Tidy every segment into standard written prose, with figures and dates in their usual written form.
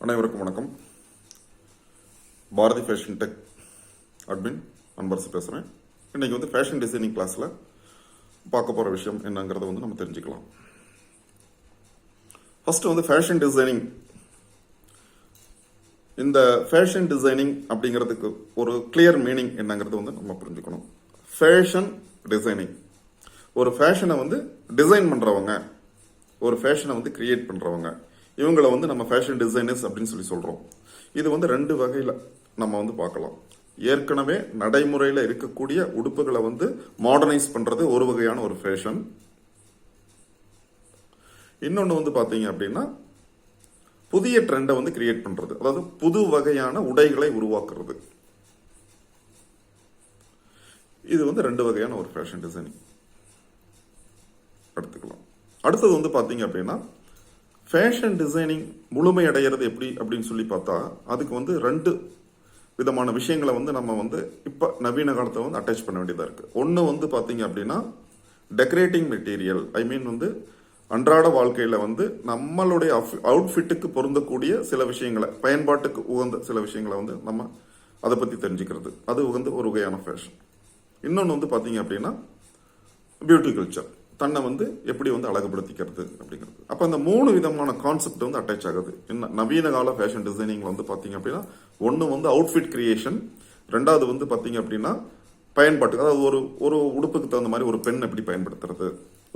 அனைவருக்கும் வணக்கம். Bharathi fashion tech admin Anbarasu பேசுகிறேன். இன்றைக்கி வந்து ஃபேஷன் டிசைனிங் கிளாஸில் பார்க்க போகிற விஷயம் என்னங்கிறத வந்து நம்ம தெரிஞ்சுக்கலாம். ஃபஸ்ட்டு வந்து ஃபேஷன் டிசைனிங். இந்த ஃபேஷன் டிசைனிங் அப்படிங்கிறதுக்கு ஒரு கிளியர் மீனிங் என்னங்கிறது வந்து நம்ம புரிஞ்சுக்கணும். ஃபேஷன் டிசைனிங், ஒரு ஃபேஷனை வந்து டிசைன் பண்ணுறவங்க, ஒரு ஃபேஷனை வந்து கிரியேட் பண்ணுறவங்க, இவங்களை வந்து நம்ம ஃபேஷன் டிசைனர்ஸ் அப்படின்னு சொல்கிறோம். இது வந்து ரெண்டு வகையில் நம்ம வந்து பார்க்கலாம். ஏற்கனவே நடைமுறையில் இருக்கக்கூடிய உடுப்புகளை வந்து மாடர்னைஸ் பண்ணுறது ஒரு வகையான ஒரு ஃபேஷன். இன்னொன்று வந்து பார்த்தீங்க அப்படின்னா புதிய ட்ரெண்டை வந்து கிரியேட் பண்ணுறது, அதாவது புது வகையான உடைகளை உருவாக்குறது. இது வந்து ரெண்டு வகையான ஒரு ஃபேஷன் டிசைனிங் எடுத்துக்கலாம். அடுத்தது வந்து பார்த்தீங்க அப்படின்னா ஃபேஷன் டிசைனிங் முழுமையடைகிறது எப்படி அப்படின்னு சொல்லி பார்த்தா அதுக்கு வந்து ரெண்டு விதமான விஷயங்களை வந்து நம்ம வந்து இப்போ நவீன காலத்தை வந்து அட்டாச் பண்ண வேண்டியதாக இருக்குது. ஒன்று வந்து பார்த்தீங்க அப்படின்னா டெக்கரேட்டிங் மெட்டீரியல், ஐ மீன் வந்து அன்றாட வாழ்க்கையில் வந்து நம்மளுடைய அவுட்ஃபிட்டுக்கு பொருந்தக்கூடிய சில விஷயங்களை, பயன்பாட்டுக்கு உகந்த சில விஷயங்களை வந்து நம்ம அதை பற்றி தெரிஞ்சுக்கிறது, அது வந்து ஒரு வகையான ஃபேஷன். இன்னொன்று வந்து பார்த்தீங்க அப்படின்னா பியூட்டி கல்ச்சர், தன்னை வந்து எப்படி வந்து அழகுபடுத்திக்கிறது அப்படிங்கிறது. அப்போ அந்த மூணு விதமான கான்செப்ட் வந்து அட்டாச் ஆகுது. என்ன நவீன கால ஃபேஷன் டிசைனிங் வந்து பார்த்தீங்க அப்படின்னா ஒன்று வந்து அவுட்ஃபிட் கிரியேஷன், ரெண்டாவது வந்து பார்த்தீங்க அப்படின்னா பயன்பாட்டுக்கு, அதாவது ஒரு ஒரு உடுப்புக்கு தகுந்த மாதிரி ஒரு பென் எப்படி பயன்படுத்துறது,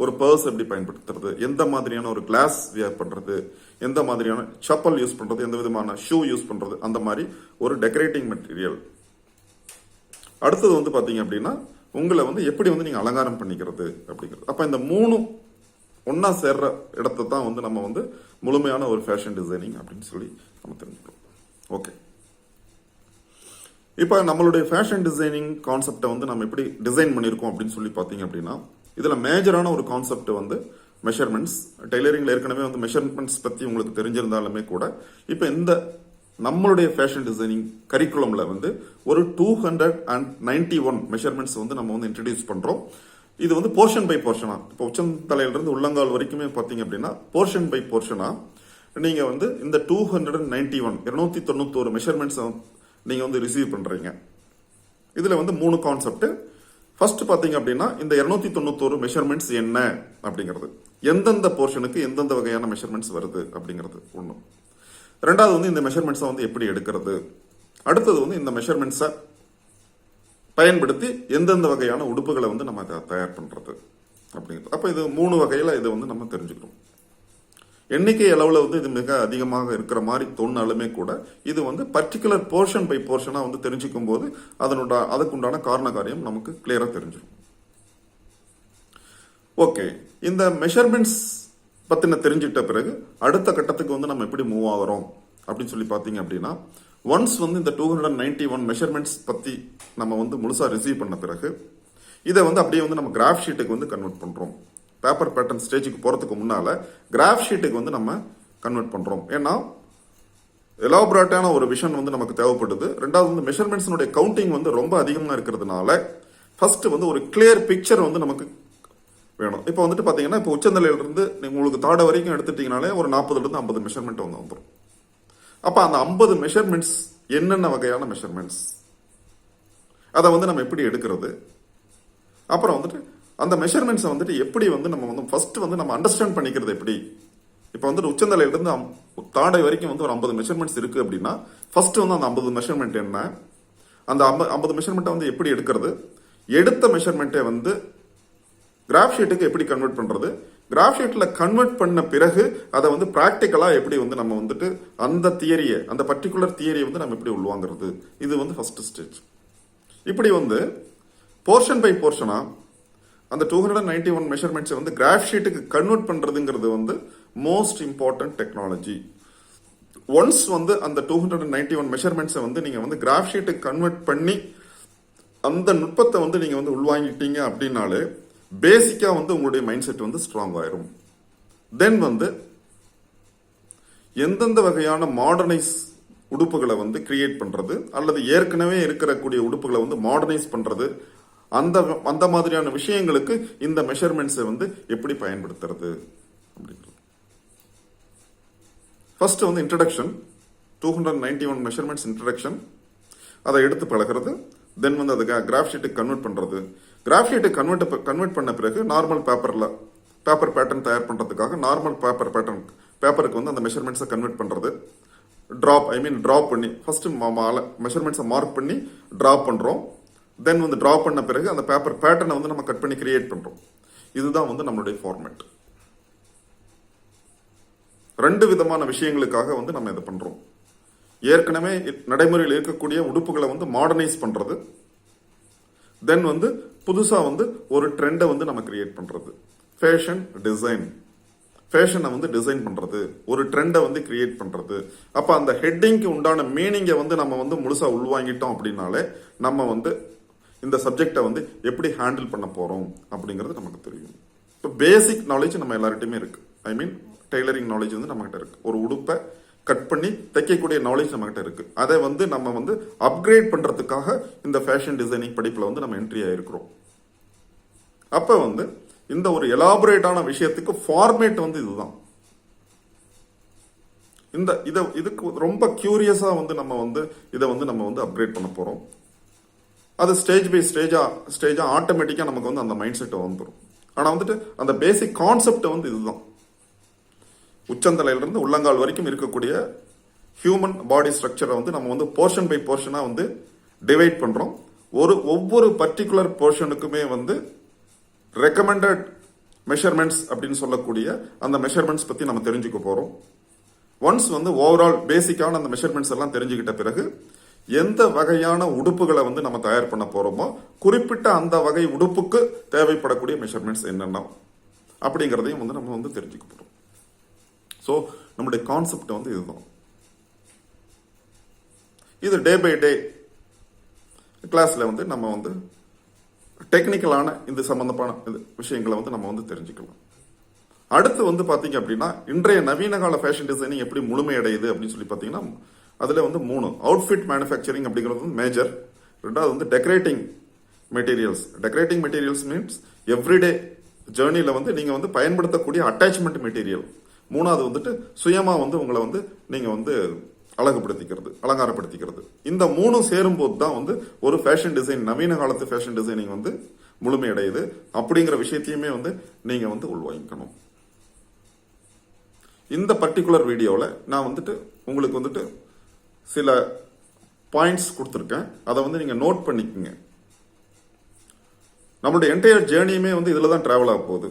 ஒரு பர்ஸ் எப்படி பயன்படுத்துறது, எந்த மாதிரியான ஒரு கிளாஸ் வியர் பண்ணுறது, எந்த மாதிரியான செப்பல் யூஸ் பண்ணுறது, எந்த விதமான ஷூ யூஸ் பண்ணுறது, அந்த மாதிரி ஒரு டெக்கரேட்டிங் மெட்டீரியல். அடுத்தது வந்து பார்த்தீங்க அப்படின்னா உங்களை வந்து எப்படி வந்து நீங்கள் அலங்காரம் பண்ணிக்கிறது அப்படிங்கிறது. அப்போ இந்த மூணு ஒன்றா சேர்ற இடத்த தான் வந்து நம்ம வந்து முழுமையான ஒரு ஃபேஷன் டிசைனிங் அப்படின்னு சொல்லி நம்ம தெரிஞ்சுக்கிறோம். ஓகே, இப்போ நம்மளுடைய ஃபேஷன் டிசைனிங் கான்செப்டை வந்து நம்ம எப்படி டிசைன் பண்ணியிருக்கோம் அப்படின்னு சொல்லி பார்த்தீங்க அப்படின்னா இதில் மேஜரான ஒரு கான்செப்ட் வந்து மெஷர்மெண்ட்ஸ். டெய்லரிங்கில் ஏற்கனவே வந்து மெஷர்மெண்ட்ஸ் பற்றி உங்களுக்கு தெரிஞ்சிருந்தாலுமே கூட இப்போ இந்த நம்மளுடைய ஃபேஷன் டிசைனிங் கரிக்குலம்ல வந்து ஒரு 291 மெஷர்மெண்ட்ஸ் வந்து நம்ம வந்து இன்ட்ரடியூஸ் பண்றோம். இது வந்து போர்ஷன் பை போர்ஷனா, இப்போ உச்சந்தலையிலிருந்து உள்ளங்கால் வரைக்குமே பார்த்தீங்க அப்படின்னா போர்ஷன் பை போர்ஷனா நீங்க வந்து இந்த 291 மெஷர்மெண்ட்ஸ் நீங்க வந்து ரிசீவ் பண்றீங்க. இதுல வந்து மூணு கான்செப்ட். ஃபர்ஸ்ட் பாத்தீங்க அப்படின்னா இந்த 291 மெஷர்மெண்ட்ஸ் என்ன அப்படிங்கிறது, எந்தெந்த போர்ஷனுக்கு எந்தெந்த வகையான மெஷர்மெண்ட்ஸ் வருது அப்படிங்கிறது ஒன்று. ரெண்டாவது வந்து இந்த மெஷர்மெண்ட்ஸை வந்து எப்படி எடுக்கிறது, அடுத்தது வந்து இந்த மெஷர்மெண்ட்ஸை பயன்படுத்தி எந்தெந்த வகையான உடுப்புகளை வந்து நம்ம தயார் பண்றது அப்படிங்கிறது. அப்போ இது மூணு வகையில் இதை வந்து நம்ம தெரிஞ்சுக்கிறோம். எண்ணிக்கை அளவில் வந்து இது மிக அதிகமாக இருக்கிற மாதிரி தோணாலுமே கூட இது வந்து பர்டிகுலர் போர்ஷன் பை போர்ஷனாக வந்து தெரிஞ்சுக்கும் போது அதுக்குண்டான காரண காரியம் நமக்கு கிளியரா தெரிஞ்சிடும். ஓகே, இந்த மெஷர்மெண்ட்ஸ் பத்தின தெரிஞ்சிட்ட பிறகு அடுத்த கட்டத்துக்கு வந்து நம்ம எப்படி மூவ் ஆகிறோம் அப்படின்னு சொல்லி பார்த்தீங்க அப்படின்னா ஒன்ஸ் வந்து இந்த 291 மெஷர்மெண்ட்ஸ் பத்தி நம்ம வந்து முழுசா ரிசீவ் பண்ண பிறகு இதை வந்து அப்படியே வந்து நம்ம கிராஃப் ஷீட்டுக்கு வந்து கன்வெர்ட் பண்றோம். பேப்பர் பேட்டர்ன் ஸ்டேஜுக்கு போறதுக்கு முன்னால கிராஃப் ஷீட்டுக்கு வந்து நம்ம கன்வெர்ட் பண்றோம். ஏன்னா எலாபரேட்டான ஒரு விஷன் வந்து நமக்கு தேவைப்படுது. ரெண்டாவது வந்து மெஷர்மெண்ட்ஸ்னுடைய கவுண்டிங் வந்து ரொம்ப அதிகமாக இருக்கிறதுனால ஃபர்ஸ்ட் வந்து ஒரு கிளியர் பிக்சர் வந்து நமக்கு வேணும். இப்போ வந்துட்டு பார்த்தீங்கன்னா இப்போ உச்சந்தலையிலிருந்து உங்களுக்கு தாடை வரைக்கும் எடுத்துட்டீங்கனாலே ஒரு 40 50 மெஷர்மெண்ட் வந்து வந்துடும். அப்போ அந்த 50 மெஷர்மெண்ட்ஸ் என்னென்ன வகையான மெஷர்மெண்ட்ஸ், அதை வந்து நம்ம எப்படி எடுக்கிறது, அப்புறம் வந்துட்டு அந்த மெஷர்மெண்ட்ஸை வந்துட்டு எப்படி வந்து நம்ம வந்து ஃபர்ஸ்ட் வந்து நம்ம அண்டர்ஸ்டாண்ட் பண்ணிக்கிறது எப்படி. இப்போ வந்துட்டு உச்சந்தலையிலிருந்து தாடை வரைக்கும் வந்து ஒரு 50 மெஷர்மெண்ட்ஸ் இருக்கு அப்படின்னா ஃபர்ஸ்ட் வந்து அந்த 50 மெஷர்மெண்ட் என்ன, அந்த 50 மெஷர்மெண்ட்டை வந்து எப்படி எடுக்கிறது, எடுத்த மெஷர்மெண்ட்டை வந்து கிராஃப் ஷீட்டுக்கு எப்படி கன்வெர்ட் பண்றது, கிராஃப் ஷீட்ல கன்வெர்ட் பண்ண பிறகு அதை வந்து பிராக்டிக்கலா எப்படி வந்து நம்ம வந்துட்டு அந்த தியரியை, அந்த பர்டிகுலர் தியரியை வந்து நம்ம எப்படி உள்வாங்கிறது, இது வந்து ஃபர்ஸ்ட் ஸ்டேஜ். இப்படி வந்து போர்ஷன் பை போர்ஷனா அந்த 291 மெஷர்மெண்ட்ஸை வந்து கிராஃப் ஷீட்டுக்கு கன்வெர்ட் பண்றதுங்கிறது வந்து மோஸ்ட் இம்பார்ட்டன்ட் டெக்னாலஜி. ஒன்ஸ் வந்து அந்த 291 மெஷர்மெண்ட்ஸை வந்து நீங்க வந்து கிராஃப் ஷீட்டுக்கு கன்வெர்ட் பண்ணி அந்த நுட்பத்தை வந்து நீங்க வந்து உள்வாங்கிட்டீங்க அப்படின்னாலே பேசிக்கா வந்து உங்களுடைய மைண்ட் செட் வந்து ஸ்ட்ராங் ஆயிரும். தென் வந்து எந்தெந்த வகையான மாடர்னைஸ் உடுப்புகளை வந்து கிரியேட் பண்றது அல்லது ஏற்கனவே இருக்கக்கூடிய உடுப்புகளை வந்து மாடர்னைஸ் பண்றது, அந்த அந்த மாதிரியான விஷயங்களுக்கு இந்த மெஷர்மெண்ட்ஸை வந்து எப்படி பயன்படுத்துறது அப்படிங்கிறது. ஃபர்ஸ்ட் வந்து இன்ட்ரடக்ஷன், 291 மெஷர்மெண்ட்ஸ் இன்ட்ரடக்ஷன், அதை எடுத்து பழகிறது. தென் வந்து அதுக்கு கிராஃப் ஷீட்டுக்கு கன்வெர்ட் பண்ணுறது. கிராஃப் ஷீட்டுக்கு கன்வெர்ட் பண்ண பிறகு நார்மல் பேப்பர் பேட்டர்ன் தயார் பண்ணுறதுக்காக நார்மல் பேப்பருக்கு வந்து அந்த மெஷர்மெண்ட்ஸை கன்வெர்ட் பண்ணுறது. ட்ராப் பண்ணி ஃபர்ஸ்ட் மெஷர்மெண்ட்ஸை மார்க் பண்ணி ட்ராப் பண்ணுறோம். தென் வந்து ட்ராப் பண்ண பிறகு அந்த பேப்பர் பேட்டர்னை வந்து நம்ம கட் பண்ணி கிரியேட் பண்ணுறோம். இதுதான் வந்து நம்மளுடைய ஃபார்மேட். 2 விதமான விஷயங்களுக்காக வந்து நம்ம இதை பண்றோம். ஏற்கனவே நடைமுறையில் இருக்கக்கூடிய உடுப்புகளை வந்து மாடர்னைஸ் பண்றது, தென் வந்து புதுசா வந்து ஒரு ட்ரெண்டை வந்து நம்ம கிரியேட் பண்றது. ஃபேஷனை வந்து டிசைன் பண்றது, ஒரு ட்ரெண்டை வந்து கிரியேட் பண்றது. அப்ப அந்த ஹெட்டிங்க்கு உண்டான மீனிங்கை வந்து நம்ம வந்து முழுசா உள்வாங்கிட்டோம் அப்படின்னாலே நம்ம வந்து இந்த சப்ஜெக்டை வந்து எப்படி ஹேண்டில் பண்ண போறோம் அப்படிங்கிறது நமக்கு தெரியும். இப்போ பேசிக் நாலேஜ் நம்ம எல்லார்ட்டையுமே இருக்கு. டெய்லரிங் நாலேஜ் வந்து நம்மகிட்ட இருக்கு. ஒரு உடுப்பை கட் பண்ணி தைக்கக்கூடிய நாலேஜ் நம்மகிட்ட இருக்கு. அதை வந்து நம்ம வந்து அப்கிரேட் பண்றதுக்காக இந்த ஃபேஷன் டிசைனிங் படிப்புல வந்து நம்ம என்ட்ரி ஆயிருக்கிறோம். அப்ப வந்து இந்த ஒரு எலாபரேட்டான விஷயத்துக்கு ஃபார்மேட் வந்து இதுதான். இதுக்கு ரொம்ப கியூரியஸா வந்து நம்ம வந்து இதை வந்து நம்ம வந்து அப்கிரேட் பண்ண போறோம். அது ஸ்டேஜ் பை ஸ்டேஜா ஆட்டோமேட்டிக்கா நமக்கு வந்து அந்த மைண்ட் செட் வந்துடும். ஆனா வந்துட்டு அந்த பேசிக் கான்செப்ட் வந்து இதுதான். உச்சந்தலையிலிருந்து உள்ளங்கால் வரைக்கும் இருக்கக்கூடிய ஹியூமன் பாடி ஸ்ட்ரக்சரை வந்து நம்ம வந்து போர்ஷன் பை போர்ஷனா வந்து டிவைட் பண்றோம். ஒவ்வொரு பர்டிகுலர் போர்ஷனுக்குமே வந்து ரெக்கமெண்டட் மெஷர்மெண்ட்ஸ் அப்படின்னு சொல்லக்கூடிய அந்த மெஷர்மெண்ட்ஸ் பத்தி நம்ம தெரிஞ்சுக்க போறோம். ஒன்ஸ் வந்து ஓவரால் பேசிக்கான அந்த மெஷர்மெண்ட்ஸ் எல்லாம் தெரிஞ்சுக்கிட்ட பிறகு எந்த வகையான உடுப்புகளை வந்து நம்ம தயார் பண்ண போறோமோ குறிப்பிட்ட அந்த வகை உடுப்புக்கு தேவைப்படக்கூடிய மெஷர்மெண்ட்ஸ் என்னென்ன அப்படிங்கிறதையும் வந்து நம்ம வந்து தெரிஞ்சுக்க போறோம். ஸோ நம்முடைய கான்செப்ட் வந்து இதுதான். இது டே பை டே கிளாஸ்ல வந்து நம்ம வந்து டெக்னிக்கலான இந்த சம்பந்தமான விஷயங்களை வந்து நம்ம வந்து தெரிஞ்சுக்கலாம். அடுத்து வந்து பாத்தீங்க அப்படின்னா இன்றைய நவீன கால ஃபேஷன் டிசைனிங் எப்படி முழுமையடையுது அப்படின்னு சொல்லி பாத்தீங்கன்னா அதுல வந்து 3 அவுட்ஃபிட் மேனுஃபேக்சரிங் அப்படிங்கிறது வந்து மேஜர். 2வது வந்து டெக்கரேட்டிங் மெட்டீரியல்ஸ் மீன்ஸ் எவ்ரிடே ஜேர்னில வந்து நீங்க வந்து பயன்படுத்தக்கூடிய அட்டாச்மெண்ட் மெட்டீரியல். 3வது வந்துட்டு சுயமா வந்து உங்களை வந்து நீங்க வந்து அலங்காரப்படுத்திக்கிறது. இந்த 3 சேரும் போது தான் வந்து ஒரு ஃபேஷன் டிசைன், நவீன காலத்து ஃபேஷன் டிசைனிங் வந்து முழுமையடையுது அப்படிங்கிற விஷயத்தையுமே வந்து நீங்க வந்து உள்வாங்கிக்கணும். இந்த பர்டிகுலர் வீடியோவில் நான் வந்துட்டு உங்களுக்கு வந்துட்டு சில பாயிண்ட்ஸ் கொடுத்துருக்கேன். அதை வந்து நீங்க நோட் பண்ணிக்கோங்க. நம்மளுடைய என்டையர் ஜேர்னியுமே வந்து இதுல தான் டிராவல் ஆக போகுது.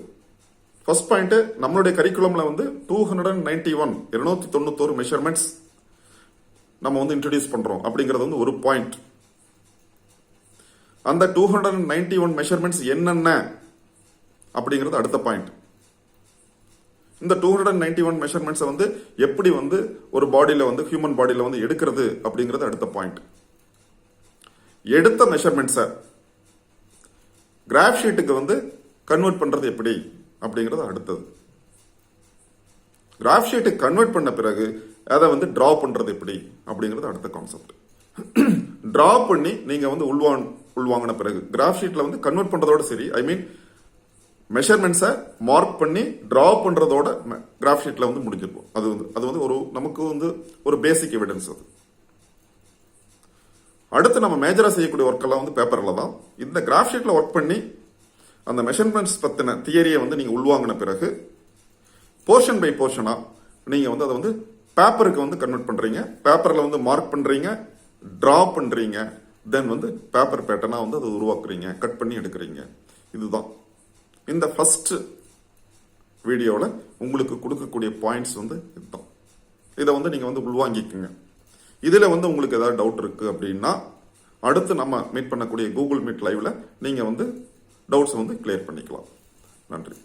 ஃபர்ஸ்ட் பாயிண்ட், நம்மளுடைய கரிக்குலம்ல வந்து 291 மெஷர்மெண்ட்ஸ் நம்ம வந்து இன்ட்ரோடியூஸ் பண்றோம் அப்படிங்கிறது வந்து ஒரு பாயிண்ட். அந்த 291 மெஷர்மெண்ட்ஸ் என்னென்ன அப்படிங்கிறது அடுத்த பாயிண்ட். இந்த 291 மெஷர்மெண்ட்ஸை வந்து எப்படி வந்து ஒரு பாடியில வந்து ஹியூமன் பாடியில வந்து எடுக்கிறது அப்படிங்கிறது அடுத்த பாயிண்ட். எடுத்த மெஷர்மெண்ட்ஸை கிராஃப் ஷீட்டுக்கு வந்து கன்வெர்ட் பண்றது எப்படி அப்படிங்கிறது அடுத்தது. கிராஃப் ஷீட்டுக்கு கன்வெர்ட் பண்ண பிறகு அதை வந்து டிரா பண்றது எப்படி அப்படிங்கிறது அடுத்த கான்செப்ட். டிரா பண்ணி நீங்க வந்து உள்வாங்கின பிறகு கிராஃப் ஷீட்ல வந்து கன்வெர்ட் பண்றதோட சரி, மெஷர்மெண்ட்ஸை மார்க் பண்ணி டிரா பண்றதோட கிராஃப் ஷீட்ல வந்து முடிஞ்சிருக்கும். அது வந்து ஒரு நமக்கு வந்து ஒரு பேசிக் எவிடன்ஸ். அது அடுத்து நம்ம மேஜரா செய்யக்கூடிய ஒர்க் எல்லாம் வந்து பேப்பர்ல தான். இந்த கிராஃப் ஷீட்ல ஒர்க் பண்ணி அந்த மெஷர்மெண்ட்ஸ் பத்தின தியரியை வந்து நீங்க உள்வாங்கின பிறகு போர்ஷன் பை போர்ஷனா நீங்க வந்து அதை வந்து பேப்பருக்கு வந்து கன்வெர்ட் பண்றீங்க. பேப்பர்ல வந்து மார்க் பண்றீங்க, டிரா பண்றீங்க, தென் வந்து பேப்பர் பேட்டர்னா வந்து அதை உருவாக்குறீங்க, கட் பண்ணி எடுக்கிறீங்க. இதுதான் இந்த ஃபர்ஸ்ட் வீடியோவில் உங்களுக்கு கொடுக்கக்கூடிய பாயிண்ட்ஸ் வந்து இதுதான். இதை வந்து நீங்க வந்து உள்வாங்கிக்குங்க. இதுல வந்து உங்களுக்கு ஏதாவது டவுட் இருக்கு அப்படின்னா அடுத்து நம்ம மீட் பண்ணக்கூடிய கூகுள் மீட் லைவ்ல நீங்க வந்து டவுட்ஸ் வந்து கிளியர் பண்ணிக்கலாம். நன்றி.